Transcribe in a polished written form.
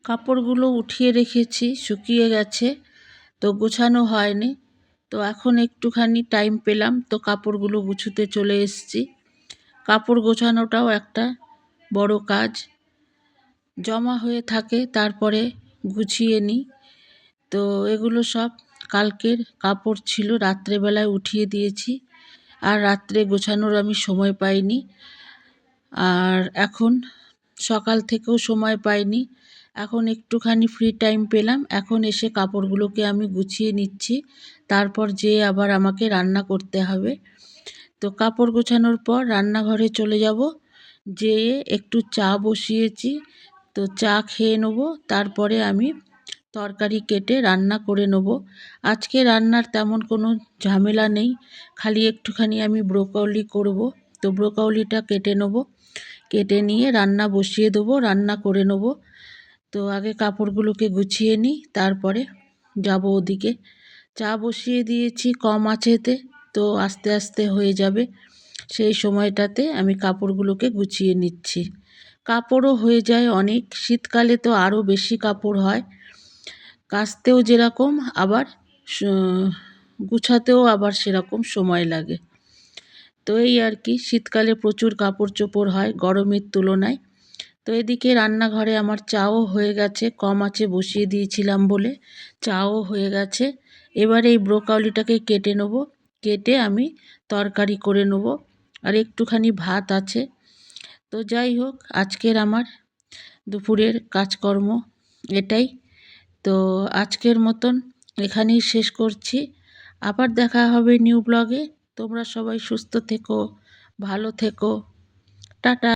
কাপড়গুলো উঠিয়ে রেখেছি, শুকিয়ে গেছে, তো গোছানো হয়নি। তো এখন একটুখানি টাইম পেলাম, তো কাপড়গুলো গুছোতে চলে এসেছি। কাপড় গোছানোটাও একটা বড় কাজ, জমা হয়ে থাকে তারপরে গুছিয়ে নিই। তো এগুলো সব কালকের কাপড় ছিল, রাত্রেবেলায় উঠিয়ে দিয়েছি, আর রাত্রে গোছানোর আমি সময় পাইনি। আর এখন সকাল থেকেও সময় পাইনি, এখন একটুখানি ফ্রি টাইম পেলাম, এখন এসে কাপড়গুলোকে আমি গুছিয়ে নিচ্ছি। তারপর যেয়ে আবার আমাকে রান্না করতে হবে। তো কাপড় গোছানোর পর রান্নাঘরে চলে যাব, যেয়ে একটু চা বসিয়েছি, তো চা খেয়ে নেবো। তারপরে আমি তরকারি কেটে রান্না করে নেব। আজকে রান্নার তেমন কোনো ঝামেলা নেই, খালি একটুখানি আমি ব্রোকলি করব। তো ব্রোকলিটা কেটে নেব, কেটে নিয়ে রান্না বসিয়ে দেবো, রান্না করে নেব। তো আগে কাপড়গুলোকে গুছিয়ে নিই, তারপরে যাব ওদিকে। চা বসিয়ে দিয়েছি কম আঁচেতে, তো আস্তে আস্তে হয়ে যাবে। সেই সময়টাতে আমি কাপড়গুলোকে গুছিয়ে নিচ্ছি। কাপড়ও হয়ে যায় অনেক, শীতকালে তো আরও বেশি কাপড় হয়, কাচতেও যেরকম আবার গুছাতেও আবার সেরকম সময় লাগে। তো এই আর কি, শীতকালে প্রচুর কাপড় চোপড় হয় গরমের তুলনায়। তো এদিকে রান্নাঘরে আমার চাও হয়ে গেছে, কম আঁচে বসিয়ে দিয়েছিলাম বলে চাও হয়ে গেছে। এবার এই ব্রোকলিটাকে কেটে নেব, কেটে আমি তরকারি করে নেব। আর একটুখানি ভাত আছে। তো যাই হোক, আজকের আমার দুপুরের কাজকর্ম এটাই। তো আজকের মতন এখানেই শেষ করছি। আবার দেখা হবে নিউ ব্লগে। তোমরা সবাই সুস্থ থেকো, ভালো থেকো, টাটা।